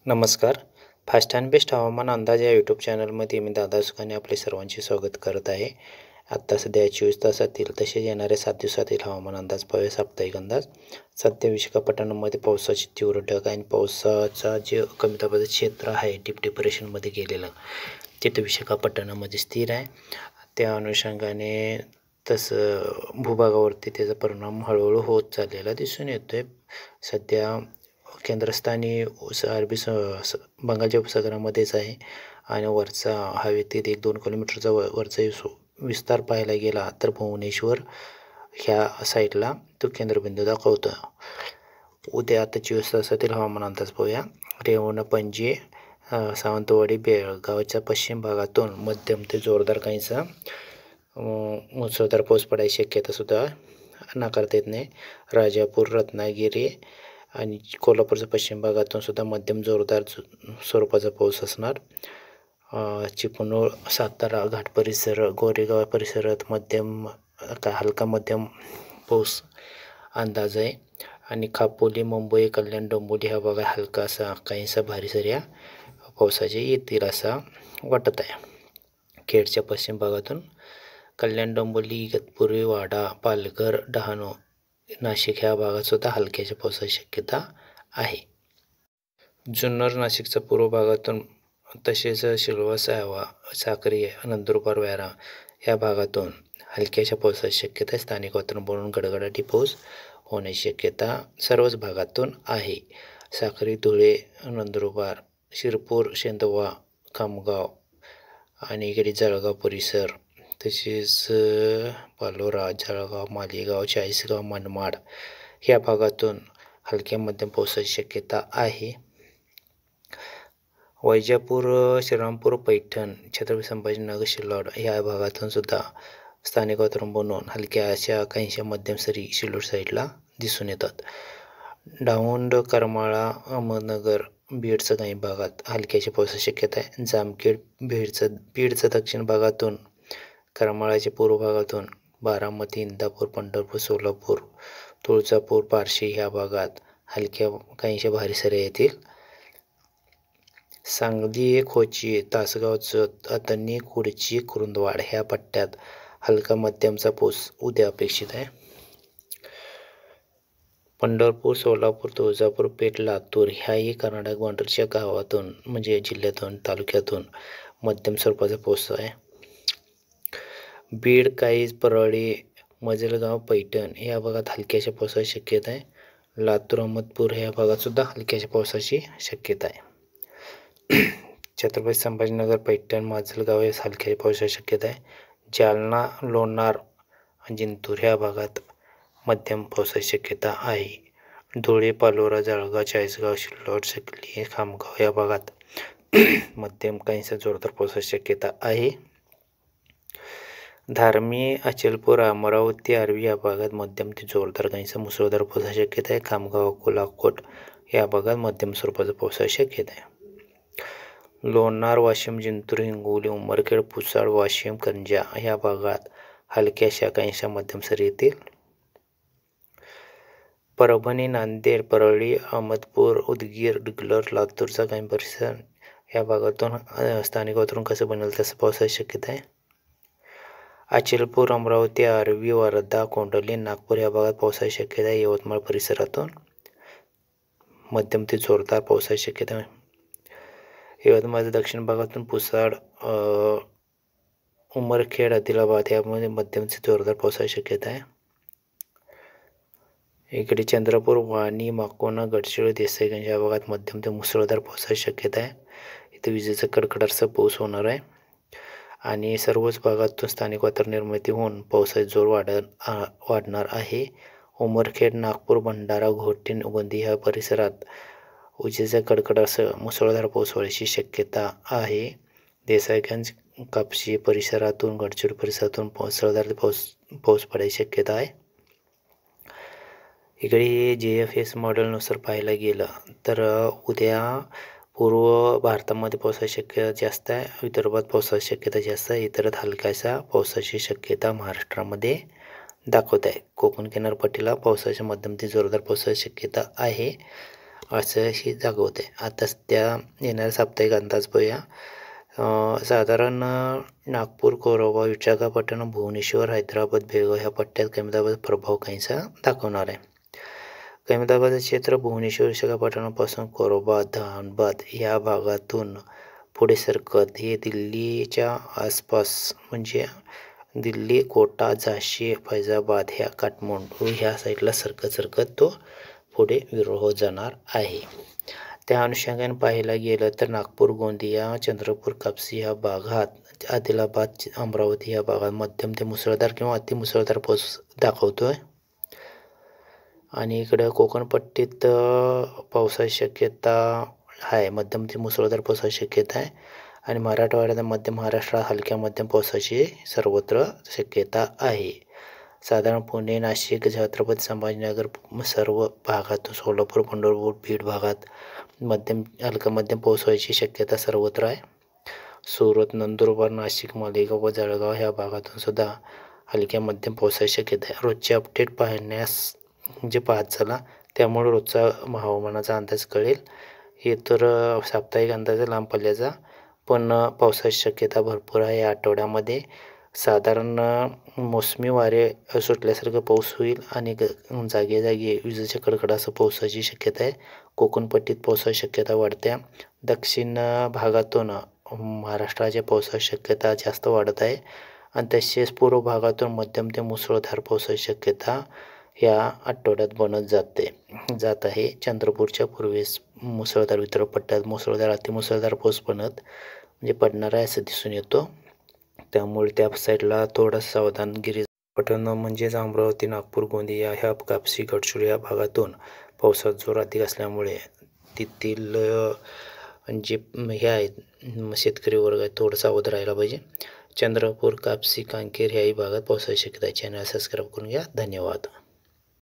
नमस्कार. Fast and best हवामान अंदाज या यूट्यूब चॅनलमध्ये मी दादा सुकाने आपले सर्वांचे स्वागत करत आहे. आत्ता सध्या 24 तासातील तसेच येणाऱ्या 7 दिवसातील हवामान अंदाज पाहूया. साप्ताहिक अंदाज. सध्या विशाखापट्टणममध्ये पावसाची तीव्र ढग आणि पावसाचा जे कमी दाबाचं क्षेत्र आहे डीप डिप्रेशनमध्ये गेलेलं तिथे विशाखापट्टणममध्ये स्थिर आहे. त्या अनुषंगाने तसं भूभागावरती त्याचा परिणाम हळूहळू होत चाललेला दिसून येतो आहे. सध्या केंद्रस्थानी बंगालच्या उपसागरामध्येच आहे आणि वरचा हवेतील 1-2 किलोमीटरचा वरचा विस्तार पाहायला गेला तर भुवनेश्वर ह्या साईडला तो केंद्रबिंदू दाखवतो. उद्या आता 24 तासातील हवामान अंदाज पाहूया. रेवण, पणजी, सावंतवाडी, बेळगावच्या पश्चिम भागातून मध्यम ते जोरदार काहीसा मुसळधार पाऊस पडायची शक्यतासुद्धा नाकारता येत नाही. राजापूर, रत्नागिरी आणि कोल्हापूरच्या पश्चिम भागातून सुद्धा मध्यम जोरदार स्वरूपाचा पाऊस असणार. चिपळूण, सातारा घाट परिसर, गोरेगाव परिसरात हलका मध्यम पाऊस अंदाज आहे आणि खापोली, मुंबई, कल्याण, डोंबिवली ह्या भागात हलकासा काहीसा भारी सऱ्या पावसाचे येतील असा वाटत आहे. खेडच्या पश्चिम भागातून कल्याण, डोंबिवली, इगतपुरी, वाडा, पालघर, डहाणू, नाशिक ह्या भागात सुद्धा हलक्याच्या पावसाची शक्यता आहे. जुन्नर, नाशिकच्या पूर्व भागातून तसेच शिळवा, साक्री, नंदुरबार, वेरा या भागातून हलक्याच्या पावसाची शक्यता आहे. स्थानिक वातावरण गडगडाटी पाऊस होण्याची शक्यता सर्वच भागातून आहे. साक्री, धुळे, नंदुरबार, शिरपूर, शेंदवा, खामगाव आणि इकडे जळगाव परिसर तसेच पालोरा, जळगाव, मालेगाव, चाळीसगाव, मनमाड ह्या भागातून हलक्या मध्यम पावसाची शक्यता आहे. वैजापूर, श्रीरामपूर, पैठण, छत्रपती संभाजीनगर, शिल्लोड ह्या भागातून सुद्धा स्थानिक वातावरण बनवून हलक्या अशा काहीशा मध्यम सरी शिल्लोड साईडला दिसून येतात. दौंड, करमाळा, अहमदनगर, बीडचं काही भागात हलक्याची पावसाची शक्यता आहे. जामखेड, बीडचं दक्षिण भागातून, करमाळाच्या पूर्व भागातून, बारामती, इंदापूर, पंढरपूर, सोलापूर, तुळजापूर, बार्शी ह्या भागात हलक्या काहीशा भारी सऱ्या येतील. सांगली, खोची, तासगाव, जत, अतनी, कुडची, कुरुंदवाड ह्या पट्ट्यात हलका मध्यमचा पाऊस उद्या अपेक्षित आहे. पंढरपूर, सोलापूर, तुळजापूर, पेठ, लातूर ह्याही कर्नाटक बाउंड्रीच्या गावातून म्हणजे जिल्ह्यातून, तालुक्यातून मध्यम स्वरूपाचा पाऊस आहे. बीड, काईज, परळी, मजलगाव, पैठण या भागात हलक्याच्या पावसाची शक्यता आहे. लातूर, अहमदपूर ह्या भागात सुद्धा हलक्याच्या पावसाची शक्यता आहे. छत्रपती संभाजीनगर, पैठण, माजलगाव या हलक्याच्या पावसाची शक्यता आहे. जालना, लोणार, जिंतूर ह्या भागात मध्यम पावसाची शक्यता आहे. धुळे, पालोरा, जळगाव, चाळीसगाव, शिल्लोड, सकली, खामगाव या भागात मध्यम काहीसा जोरदार पावसाची शक्यता आहे. धारमी, अचलपूर, अमरावती, आर्वी या भागात मध्यम ते जोरदार काहीसा मुसळधार पावसाची शक्यता आहे. खामगाव, अकोट या भागात मध्यम स्वरूपाचा पावसाची शक्यता आहे. लोणार, वाशिम, जिंतूर, हिंगोली, उमरखेड, पुसाड, वाशिम, करंजा ह्या भागात हलक्याशा काहीशा मध्यम सरी येतील. परभणी, नांदेड, परळी, अहमदपूर, उदगीर, डिग्लर, लातूरचा काही परिसर या भागातून स्थानिक वातावरण कसं बनेल तसं पावसाची शक्यता आहे. अचलपूर, अमरावती, आर्वी, वर्धा, कोंडली, नागपूर या भागात पावसाची शक्यता आहे. यवतमाळ परिसरातून मध्यम ते जोरदार पावसाची शक्यता आहे. यवतमाळच्या दक्षिण भागातून पुसाड, उमरखेड, आदिलाबाद यामध्ये मध्यम ते जोरदार पावसाची शक्यता आहे. इकडे चंद्रपूर, वाणी, माकोना, गडचिरोली, देसाईगंज या भागात मध्यम ते मुसळधार पावसाची शक्यता आहे. इथे विजेचा कडकडाटचा पाऊस होणार आहे आणि सर्वच भागातून स्थानिक वातावरण निर्मिती होऊन पावसाचा जोर वाढणार आहे. उमरखेड, नागपूर, भंडारा, घोटी, गोंदी ह्या परिसरात विजेचा कडकडाटासह मुसळधार पाऊस होण्याची शक्यता आहे. देसाईगंज, कापशी परिसरातून, गडचिरोली परिसरातून मुसळधार पाऊस पडायची शक्यता आहे. इकडे JFS मॉडेलनुसार पाहायला गेलं तर उद्या पूर्व भारतामध्ये पावसाची शक्यता जास्त आहे. विदर्भात पावसाची शक्यता जास्त आहे. इतरत हलकासा पावसाची शक्यता महाराष्ट्रामध्ये दाखवत आहे. कोकण किनारपट्टीला पावसाच्या मध्यम ते जोरदार पावसाची शक्यता आहे. असं ही जागवते. आता सध्या येणाऱ्या साप्ताहिक अंदाज पाहूया. साधारण नागपूर, कोरबा, विशाखापट्टणम, भुवनेश्वर, हैदराबाद, बेळगाव ह्या पट्ट्यात कमी दाबाचा प्रभाव काहीसा दाखवणार आहे. कमी दाबाचं क्षेत्र भुवनेश्वर, विशाखापट्टणमपासून कोरबा, धनबाद या भागातून पुढे सरकत हे दिल्लीच्या आसपास म्हणजे दिल्ली, कोटा, झाशी, फैजाबाद ह्या काठमांडू ह्या साईडला सरकत तो पुढे विरोह जाणार आहे. त्या अनुषंगाने पाहायला गेलं तर नागपूर, गोंदिया, चंद्रपूर, कापसी ह्या भागात, आदिलाबाद, अमरावती ह्या भागात मध्यम ते मुसळधार किंवा अतिमुसळधार पाऊस दाखवतोय. आणि इकडं कोकणपट्टीत पावसाची शक्यता आहे, मध्यम ते मुसळधार पावसाची शक्यता आहे. आणि मराठवाड्यात मध्य महाराष्ट्रात हलक्या मध्यम पावसाची सर्वत्र शक्यता आहे. साधारण पुणे, नाशिक, छत्रपती संभाजीनगर सर्व भागात, सोलापूर, पंढरपूर, बीड भागात हलका मध्यम पाऊस व्हायची शक्यता सर्वत्र आहे. सुरत, नंदुरबार, नाशिक, मालेगाव व जळगाव ह्या भागातून सुद्धा हलक्या मध्यम पावसाची शक्यता आहे. रोजचे अपडेट पाहण्यास म्हणजे पाहत चला, त्यामुळे रोजचा हवामानाचा अंदाज कळेल. हे तर साप्ताहिक अंदाज लांब पल्ल्याचा, पण पावसाची शक्यता भरपूर आहे. या आठवड्यामध्ये साधारण मोसमी वारे सुटल्यासारखं पाऊस होईल आणि जागी विजेच्या कडकडासह पावसाची शक्यता आहे. कोकणपट्टीत पावसाची शक्यता वाढते. दक्षिण भागातून महाराष्ट्राच्या पावसाची शक्यता जास्त वाढत आहे. आणि तसेच पूर्व भागातून मध्यम ते मुसळधार पावसाची शक्यता या आठवड्यात बनत जात आहे. चंद्रपूरच्या पूर्वेस मुसळधार, विदर्भ पट्ट्यात मुसळधार, अतिमुसळधार पाऊस म्हणजे पडणार आहे असं दिसून येतो. त्यामुळे त्या साईडला थोडंसं सावधानगिरी. पटण म्हणजेच अमरावती, नागपूर, गोंदिया ह्या कापसी, गडचिरोली या भागातून पावसाचा जोर अधिक असल्यामुळे तेथील जे हे आहेत शेतकरी वर्ग आहे थोडं सावध राहायला पाहिजे. चंद्रपूर, कापसी, कांकेर ह्याही भागात पावसाची शक्यता आहे. चॅनल सबस्क्राईब करून घ्या. धन्यवाद.